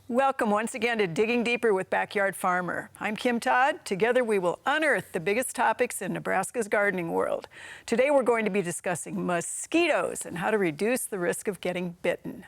Welcome once again to Digging Deeper with Backyard Farmer. I'm Kim Todd. Together we will unearth the biggest topics in Nebraska's gardening world. Today we're going to be discussing mosquitoes and how to reduce the risk of getting bitten.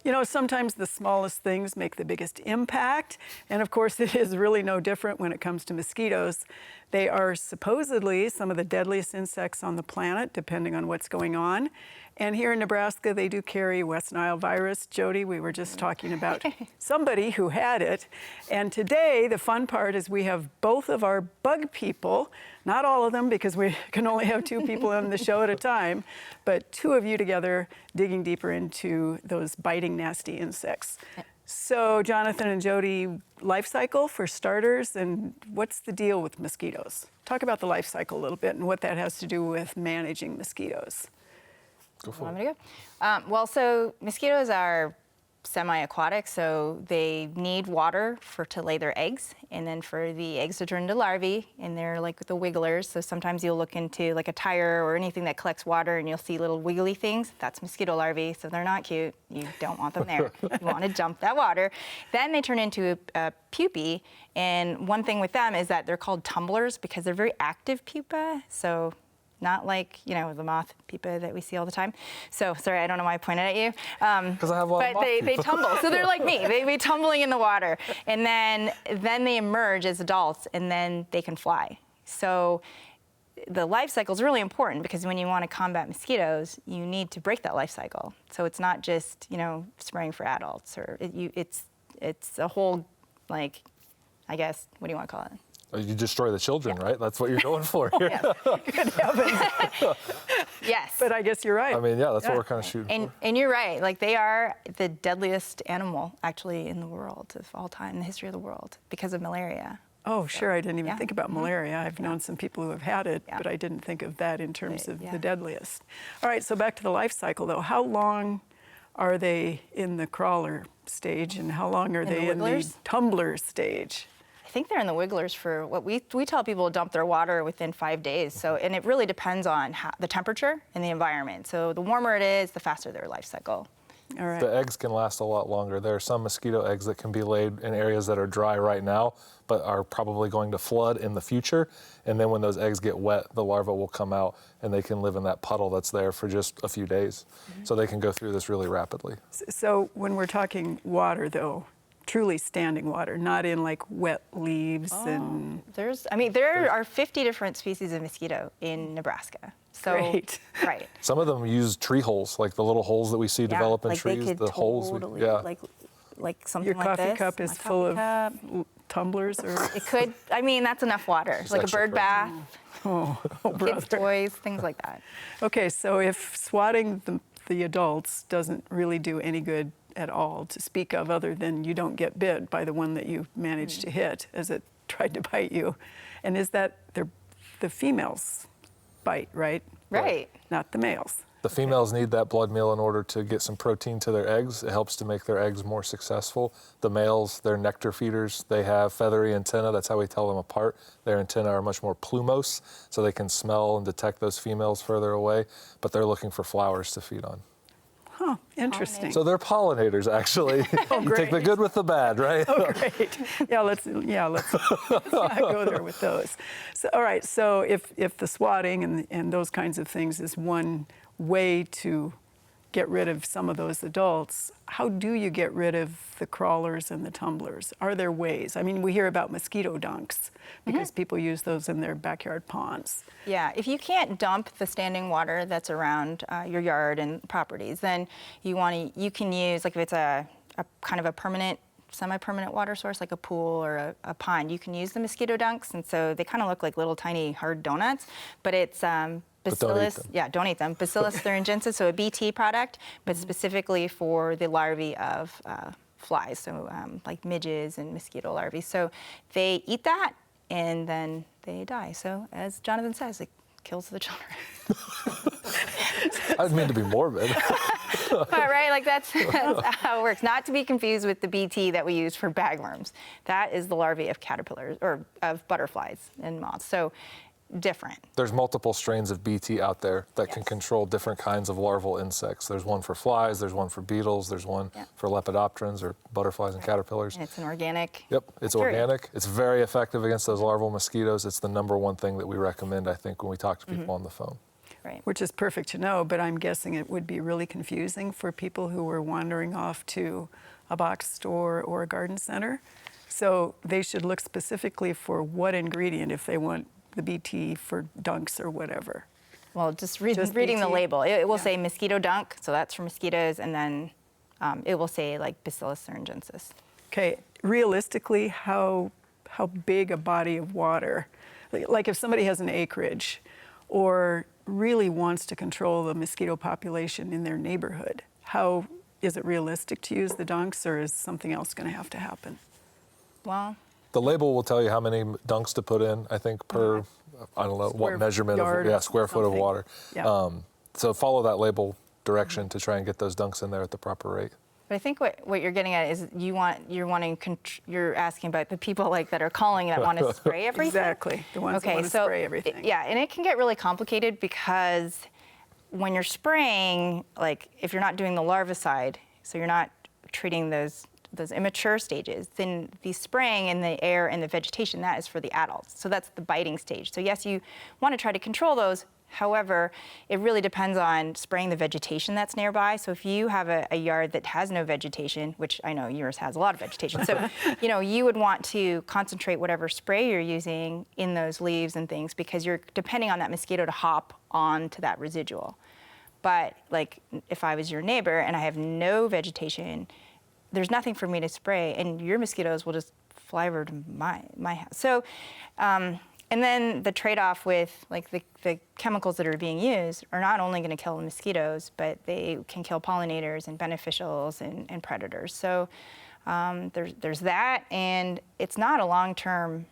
You know, sometimes the smallest things make the biggest impact, and of course it is really no different when it comes to mosquitoes. They are supposedly some of the deadliest insects on the planet, depending on what's going on. And here in Nebraska, they do carry West Nile virus. Jody, we were just talking about somebody who had it. And today, the fun part is we have both of our bug people, not all of them because we can only have two people on the show at a time, but two of you together digging deeper into those biting, nasty insects. So Jonathan and Jody, life cycle for starters, and what's the deal with mosquitoes? Talk about the life cycle a little bit and what that has to do with managing mosquitoes. Go for it. So mosquitoes are semi-aquatic, so they need water to lay their eggs, and then for the eggs to turn into larvae, and they're like the wigglers. So sometimes you'll look into like a tire or anything that collects water, and you'll see little wiggly things. That's mosquito larvae, so they're not cute. You don't want them there. You want to dump that water. Then they turn into a pupae, and one thing with them is that they're called tumblers because they're very active pupa. So not like, you know, the moth pupa that we see all the time. So, sorry, I don't know why I pointed at you. Because I have a lot of moth But they tumble. So they're like me. They be tumbling in the water. And then they emerge as adults, and then they can fly. So the life cycle is really important because when you want to combat mosquitoes, you need to break that life cycle. So it's not just, you know, spraying for adults. Or it's a whole, like, I guess, what do you want to call it? You destroy the children, right? That's what you're going for here. Yes. Good heavens. Yes. But I guess you're right. I mean, yeah, that's what we're kind of shooting for. And you're right. Like, they are the deadliest animal, actually, in the world of all time, in the history of the world, because of malaria. Oh, sure. I didn't even think about malaria. I've known some people who have had it, but I didn't think of that in terms of the deadliest. All right, so back to the life cycle, though. How long are they in the crawler stage, and how long are they in the tumbler stage? I think they're in the wigglers for what we tell people to dump their water within 5 days. So, and it really depends on the temperature and the environment. So the warmer it is, the faster their life cycle. All right. The eggs can last a lot longer. There are some mosquito eggs that can be laid in areas that are dry right now, but are probably going to flood in the future. And then when those eggs get wet, the larva will come out, and they can live in that puddle that's there for just a few days. So they can go through this really rapidly. So when we're talking water, though, truly standing water, not in like wet leaves and... There are 50 different species of mosquito in Nebraska. So, Great. Right. Some of them use tree holes, like the little holes that we see develop in trees. They could the holes, like something Your like this. coffee cup is full of tumblers, or... It could, that's enough water. Like a bird bath, Oh, kids' toys, things like that. Okay, so if swatting the adults doesn't really do any good at all to speak of, other than you don't get bit by the one that you managed to hit as it tried to bite you. And is that the females bite, right? Right. Not the males. The females need that blood meal in order to get some protein to their eggs. It helps to make their eggs more successful. The males, they're nectar feeders. They have feathery antennae. That's how we tell them apart. Their antennae are much more plumose, so they can smell and detect those females further away, but they're looking for flowers to feed on. Huh, interesting. So they're pollinators, actually. You take the good with the bad, right? Oh, great. Let's not go there with those. So, all right, so if the swatting and those kinds of things is one way to get rid of some of those adults, how do you get rid of the crawlers and the tumblers? Are there ways? I mean, we hear about mosquito dunks because people use those in their backyard ponds. Yeah, if you can't dump the standing water that's around your yard and properties, then you can use, like if it's a kind of a permanent, semi-permanent water source, like a pool or a pond, you can use the mosquito dunks. And so they kind of look like little tiny hard donuts, but it's Bacillus, don't eat them. Bacillus thuringiensis, so a BT product, but specifically for the larvae of flies, so like midges and mosquito larvae. So they eat that, and then they die. So as Jonathan says, it kills the children. I didn't mean to be morbid. Right, like that's how it works. Not to be confused with the BT that we use for bagworms. That is the larvae of caterpillars, or of butterflies and moths. So different. There's multiple strains of BT out there that can Yes. control different kinds of larval insects. There's one for flies, there's one for beetles, there's one Yeah. for lepidopterans or butterflies and caterpillars. And it's an organic. Yep, it's bacteria. organic. It's very effective against those larval mosquitoes. It's the number one thing that we recommend, I think, when we talk to people on the phone. Right. Which is perfect to know, but I'm guessing it would be really confusing for people who were wandering off to a box store or a garden center. So they should look specifically for what ingredient if they want the BT for dunks or whatever. Well, just Just reading the BT? label, it will Yeah. say mosquito dunk, so that's for mosquitoes, and then it will say like Bacillus thuringiensis. Okay, realistically, how big a body of water, like if somebody has an acreage or really wants to control the mosquito population in their neighborhood, how is it realistic to use the dunks, or is something else going to have to happen? Well, The label will tell you how many dunks to put in, I think, per, I don't know, Square what measurement yard of, or square foot of something. water. Yeah. So follow that label direction to try and get those dunks in there at the proper rate. but I think what you're getting at is you're asking about the people like that are calling that want to spray everything. Exactly, the ones that Okay, want to so spray everything. yeah, and it can get really complicated because when you're spraying, like if you're not doing the larvicide, so you're not treating those immature stages, then the spraying in the air and the vegetation, that is for the adults. So that's the biting stage. So yes, you want to try to control those. However, it really depends on spraying the vegetation that's nearby. So if you have a yard that has no vegetation, which I know yours has a lot of vegetation, so you would want to concentrate whatever spray you're using in those leaves and things because you're depending on that mosquito to hop onto that residual. But like if I was your neighbor and I have no vegetation, there's nothing for me to spray, and your mosquitoes will just fly over to my house. So, and then the trade-off with like the chemicals that are being used are not only going to kill the mosquitoes, but they can kill pollinators and beneficials and predators. So there's that, and it's not a long-term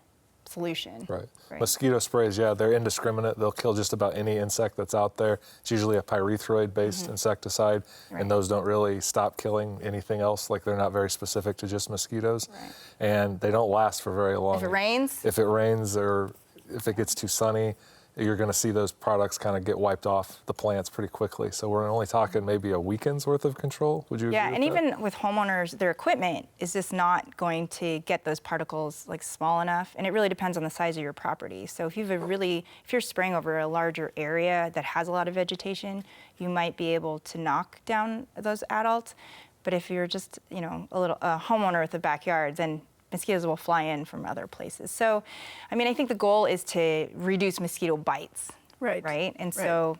solution. Right. Mosquito sprays, yeah, they're indiscriminate. They'll kill just about any insect that's out there. It's usually a pyrethroid-based insecticide, Right. and those don't really stop killing anything else. Like they're not very specific to just mosquitoes, Right. and they don't last for very long. If it rains, If it rains or if it gets too sunny, you're going to see those products kind of get wiped off the plants pretty quickly. So we're only talking maybe a weekend's worth of control. Would you agree yeah, with and that? even with homeowners, their equipment is just not going to get those particles like small enough, and it really depends on the size of your property. So if you're spraying over a larger area that has a lot of vegetation, you might be able to knock down those adults. But if you're just a homeowner with a backyard, then mosquitoes will fly in from other places. So, I mean, I think the goal is to reduce mosquito bites. Right. Right? And so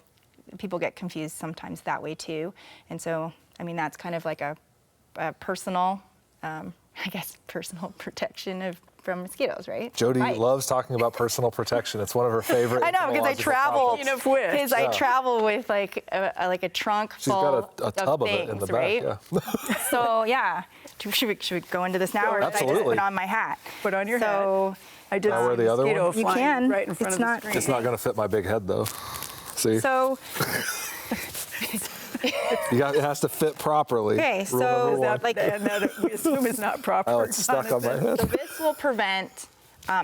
people get confused sometimes that way too. And so, I mean, that's kind of like a personal, personal protetion from mosquitoes, right? Jody Bites. loves talking about personal protection. It's one of her favorite. I know, because I entomological travel. topics. Of which. Because I travel with like a trunk She's full got a tub of things, it in the back. right? Yeah. So yeah, should we go into this now, or should I just Absolutely. put on my hat? Put on your So, hat. I did Can I see wear the a other mosquito one? You flying can. right in front It's of not- the screen. It's not going to fit my big head though. See, So it has to fit properly. Okay, Rule so number one. like and that we assume is not proper. Oh, it's stuck on my head. So this will prevent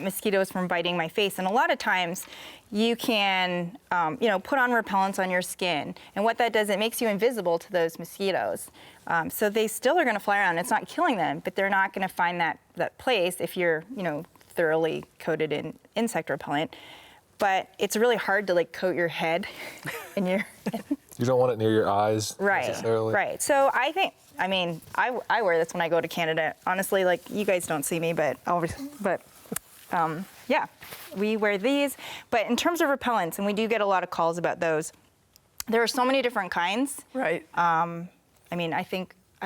mosquitoes from biting my face. And a lot of times you can, put on repellents on your skin. And what that does, it makes you invisible to those mosquitoes. So they still are going to fly around. It's not killing them, but they're not going to find that place if you're, thoroughly coated in insect repellent. But it's really hard to like coat your head and your You don't want it near your eyes necessarily. Right. So I wear this when I go to Canada. Honestly, like you guys don't see me, yeah, we wear these. But in terms of repellents, and we do get a lot of calls about those, there are so many different kinds. Right. I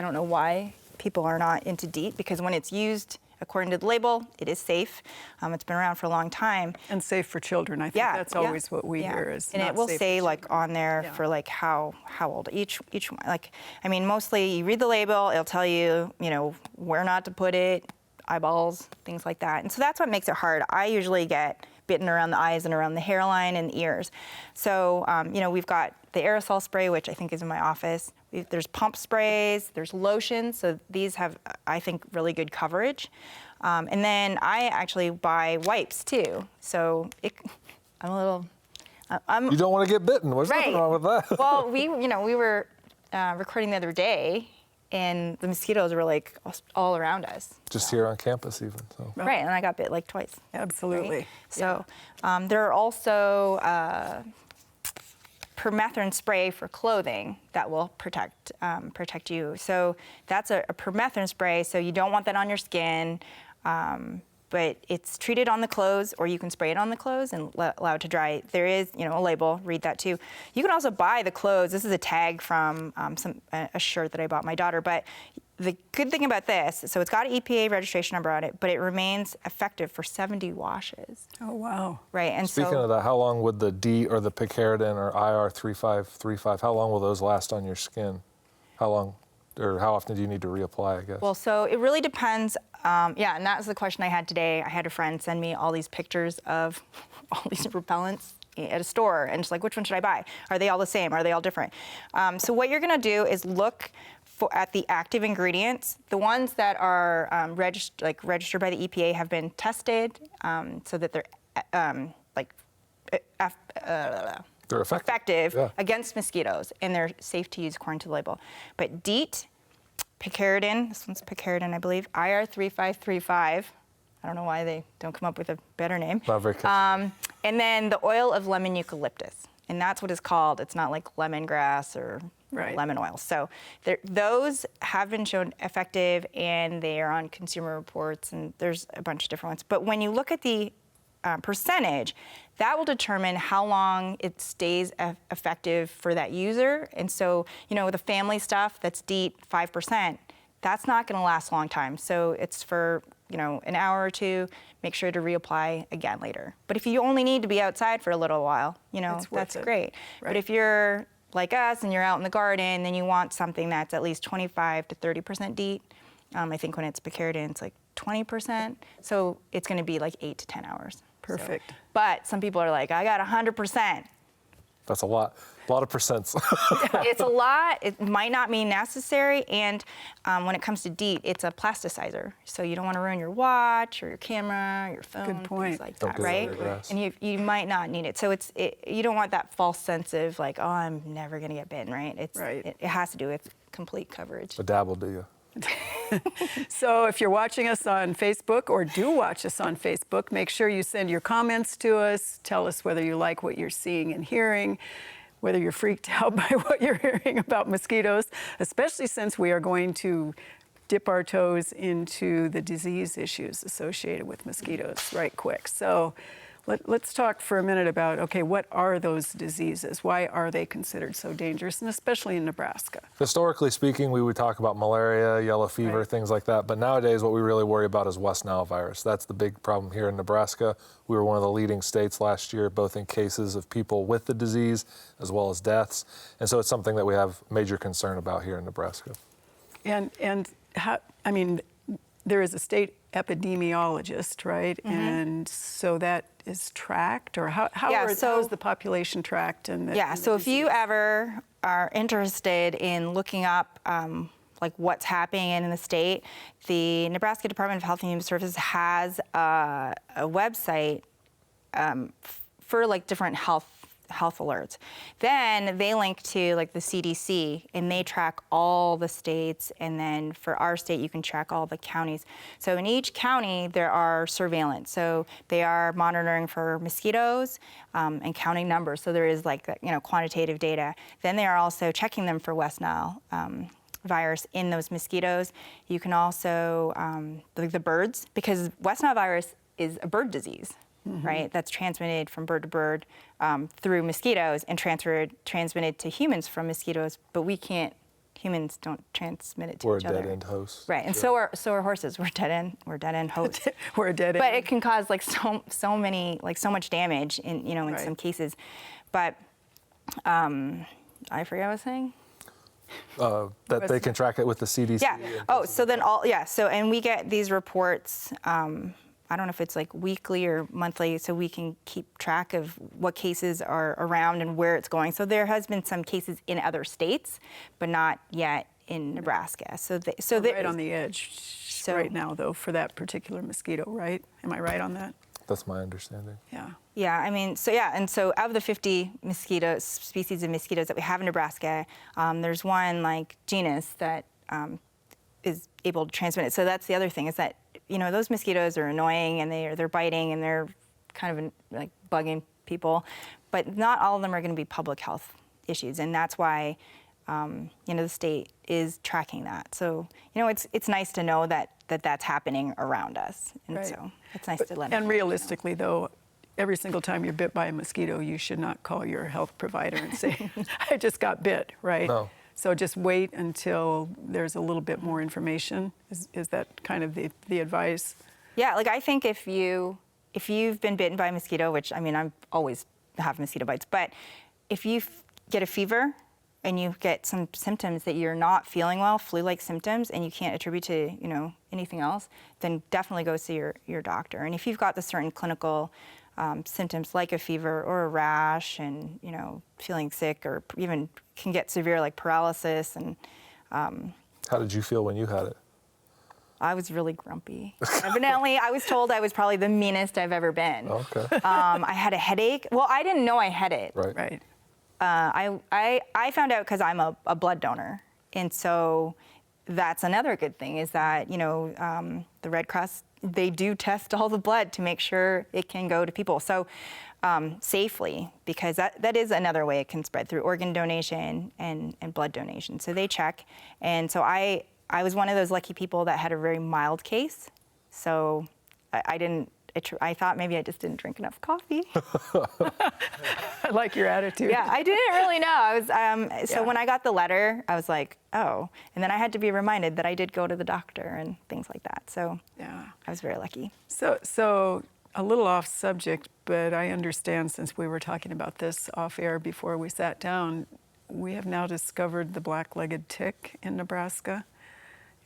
don't know why people are not into DEET, because when it's used according to the label, it is safe. It's been around for a long time. And safe for children. I think that's always what we hear is and not it will safe say for like children. on there Yeah. for like how old each one. Like, I mean, mostly you read the label, it'll tell you, where not to put it, eyeballs, things like that. And so that's what makes it hard. I usually get bitten around the eyes and around the hairline and the ears. So, we've got the aerosol spray, which I think is in my office. There's pump sprays, there's lotions. So these have, I think, really good coverage. And then I actually buy wipes too. So I'm a little. I'm You don't want to get bitten. There's nothing Right. wrong with that. Well, we were recording the other day, and the mosquitoes were like all around us. Just here on campus, even. So. Right, and I got bit like twice. Absolutely. Right? So there are also permethrin spray for clothing that will protect you. So that's a permethrin spray. So you don't want that on your skin. But it's treated on the clothes, or you can spray it on the clothes and allow it to dry. There is, a label. Read that too. You can also buy the clothes. This is a tag from a shirt that I bought my daughter. But the good thing about this, so it's got an EPA registration number on it, but it remains effective for 70 washes. Oh, wow. Right, and Speaking of that, how long would the DEET or the picaridin or IR3535, how long will those last on your skin? How long, or how often do you need to reapply, I guess? Well, so it really depends. And that was the question I had today. I had a friend send me all these pictures of all these repellents at a store, and it's like, which one should I buy? Are they all the same? Are they all different? So what you're gonna do is look at the active ingredients. The ones that are registered by the EPA have been tested so that they're They're effective Yeah. against mosquitoes, and they're safe to use according to the label. But DEET, picaridin, this one's picaridin, I believe, IR3535. I don't know why they don't come up with a better name. Not very catchy. And then the oil of lemon eucalyptus, and that's what it's called. It's not like lemongrass or Right. lemon oil. So those have been shown effective, and they are on Consumer Reports, and there's a bunch of different ones. But when you look at the percentage, that will determine how long it stays effective for that user. And so, the family stuff that's DEET 5%, that's not going to last a long time. So it's for, an hour or two. Make sure to reapply again later. But if you only need to be outside for a little while, It's worth that's it. great. Right. But if you're like us and you're out in the garden, then you want something that's at least 25 to 30% DEET. I think when it's picaridin, it's like 20%. So it's going to be like 8 to 10 hours. So- Perfect. but some people are like, I got 100%. That's a lot of percents. It's a lot. It might not be necessary. And when it comes to DEET, it's a plasticizer. So you don't want to ruin your watch or your camera, your phone, point. things like Don't that, get it right? on your grass. And you might not need it. So you don't want that false sense of like, oh, I'm never going to get bitten, right? Right. It has to do with complete coverage. A dabble, do you? So if you're watching us on Facebook, or do watch us on Facebook, make sure you send your comments to us. Tell us whether you like what you're seeing and hearing, whether you're freaked out by what you're hearing about mosquitoes, especially since we are going to dip our toes into the disease issues associated with mosquitoes right quick. So let's talk for a minute about, okay, what are those diseases? Why are they considered so dangerous, and especially in Nebraska? Historically speaking, we would talk about malaria, yellow fever, Right. things like that. But nowadays, what we really worry about is West Nile virus. That's the big problem here in Nebraska. We were one of the leading states last year, both in cases of people with the disease as well as deaths. And so it's something that we have major concern about here in Nebraska. And how, there is a state epidemiologist, right? Mm-hmm. And so that is tracked, or how Yeah, how is the population tracked? Yeah, so if you ever are interested in looking up like what's happening in the state, the Nebraska Department of Health and Human Services has a website for like different health alerts. Then they link to like the CDC, and they track all the states, and then for our state you can track all the counties. So in each county there are surveillance. So they are monitoring for mosquitoes and counting numbers. So there is like quantitative data. Then they are also checking them for West Nile virus in those mosquitoes. You can also the birds, because West Nile virus is a bird disease. Mm-hmm. Right, that's transmitted from bird to bird through mosquitoes and transmitted to humans from mosquitoes, but humans don't transmit it to We're a each other. dead-end host. Right, and so are horses. We're dead end hosts. We're a dead end. But it can cause like so much damage in in Right. some cases. But I forget what I was saying. That they can track it with the CDC. Yeah. Oh, so then and we get these reports. I don't know if it's like weekly or monthly, so we can keep track of what cases are around and where it's going. So there has been some cases in other states, but not yet in Nebraska. Right on the edge right now, though, for that particular mosquito, right? Am I right on that? That's my understanding. Yeah. Yeah, I mean, and so out of the 50 species of mosquitoes that we have in Nebraska, there's one like genus that is able to transmit it. So that's the other thing is that, those mosquitoes are annoying and they're biting and they're kind of like bugging people, but not all of them are going to be public health issues. And that's why, the state is tracking that. So, it's nice to know that that's happening around us. And Right. so it's nice to let And them realistically, though, every single time you're bit by a mosquito, you should not call your health provider and say, I just got bit, right? No. So just wait until there's a little bit more information. Is that kind of the advice? Yeah, like I think if you've been bitten by a mosquito, which I mean, I always have mosquito bites, but if you get a fever and you get some symptoms that you're not feeling well, flu-like symptoms, and you can't attribute to anything else, then definitely go see your doctor. And if you've got the certain clinical symptoms like a fever or a rash, and feeling sick, or even can get severe like paralysis, and How did you feel when you had it? I was really grumpy. Evidently, I was told I was probably the meanest I've ever been. Okay. I had a headache. Well, I didn't know I had it. Right. Right. I found out because I'm a blood donor, and so that's another good thing is that the Red Cross, they do test all the blood to make sure it can go to people so safely, because that is another way it can spread through organ donation and blood donation. So they check, and so I was one of those lucky people that had a very mild case. So I thought maybe I just didn't drink enough coffee. I like your attitude. Yeah, I didn't really know. I was so when I got the letter, I was like, oh, and then I had to be reminded that I did go to the doctor and things like that. So Yeah. I was very lucky. So a little off subject, but I understand since we were talking about this off air before we sat down, we have now discovered the black-legged tick in Nebraska.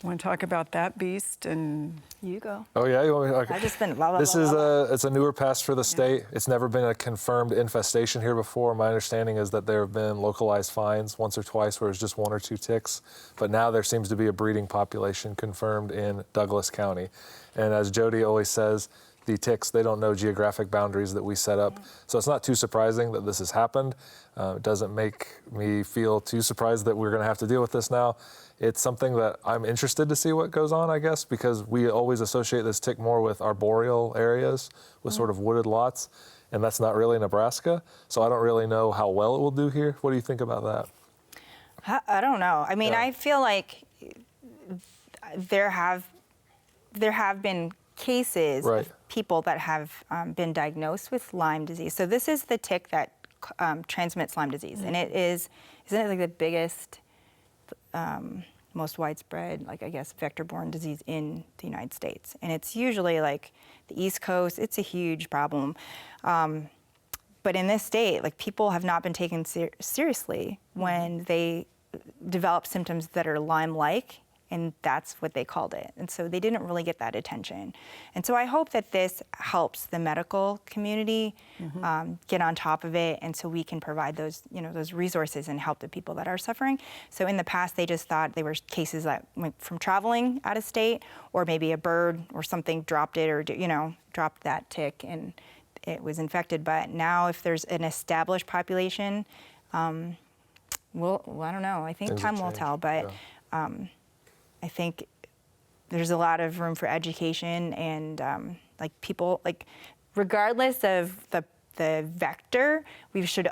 You want to talk about that beast? And You go. Oh yeah, you want me to, I've just been blah, blah, This blah, is blah, blah. it's a newer pest for the state. It's never been a confirmed infestation here before. My understanding is that there have been localized finds once or twice where it's just one or two ticks, but now there seems to be a breeding population confirmed in Douglas County. And as Jody always says, the ticks, they don't know geographic boundaries that we set up. So it's not too surprising that this has happened. It doesn't make me feel too surprised that we're going to have to deal with this now. It's something that I'm interested to see what goes on, I guess, because we always associate this tick more with arboreal areas, with sort of wooded lots, and that's not really Nebraska. So I don't really know how well it will do here. What do you think about that? I don't know. I mean, Yeah. I feel like there have been cases Right. of people that have been diagnosed with Lyme disease. So this is the tick that transmits Lyme disease, and isn't it like the biggest, most widespread, like I guess, vector-borne disease in the United States? And it's usually like the East Coast. It's a huge problem. But in this state, like people have not been taken seriously when they develop symptoms that are Lyme-like, and that's what they called it. And so they didn't really get that attention. And so I hope that this helps the medical community get on top of it, and so we can provide those, those resources and help the people that are suffering. So in the past, they just thought they were cases that went from traveling out of state, or maybe a bird or something dropped it, or dropped that tick and it was infected. But now, if there's an established population, well, I don't know. I think Things time have will changed, tell. But I think there's a lot of room for education, and like people, like regardless of the vector, we should,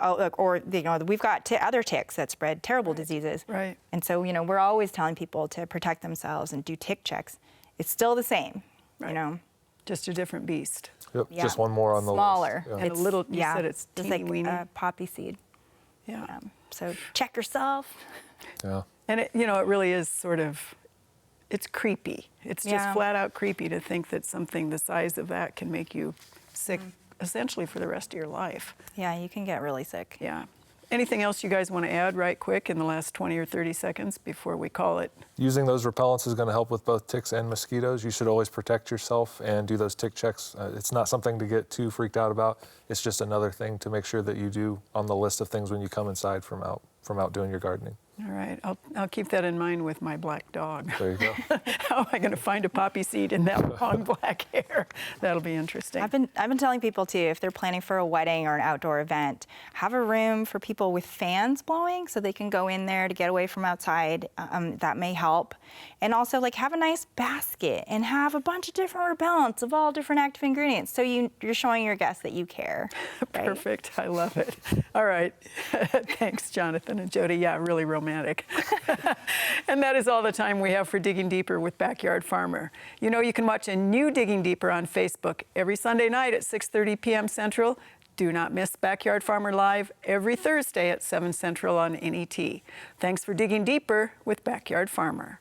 we've got other ticks that spread terrible diseases. Right. And so, we're always telling people to protect themselves and do tick checks. It's still the same, Right. Just a different beast. Yep, Yeah. just one more on the Smaller. list. Yeah. And a little, you said it's just teeny like weeny. a poppy seed. Yeah. So check yourself. Yeah. And it really is sort of, it's creepy. It's just Yeah. flat out creepy to think that something the size of that can make you sick essentially for the rest of your life. Yeah, you can get really sick. Yeah. Anything else you guys want to add right quick in the last 20 or 30 seconds before we call it? Using those repellents is going to help with both ticks and mosquitoes. You should always protect yourself and do those tick checks. It's not something to get too freaked out about. It's just another thing to make sure that you do on the list of things when you come inside from out doing your gardening. All right, I'll keep that in mind with my black dog. There you go. How am I going to find a poppy seed in that long black hair? That'll be interesting. I've been telling people too, if they're planning for a wedding or an outdoor event, have a room for people with fans blowing so they can go in there to get away from outside. That may help. And also, like, have a nice basket and have a bunch of different repellents of all different active ingredients, so you're showing your guests that you care. Right? Perfect. I love it. All right. Thanks, Jonathan and Jody. Yeah, really romantic. And that is all the time we have for Digging Deeper with Backyard Farmer. You know, you can watch a new Digging Deeper on Facebook every Sunday night at 6:30 p.m. Central. Do not miss Backyard Farmer Live every Thursday at 7 Central on NET. Thanks for digging deeper with Backyard Farmer.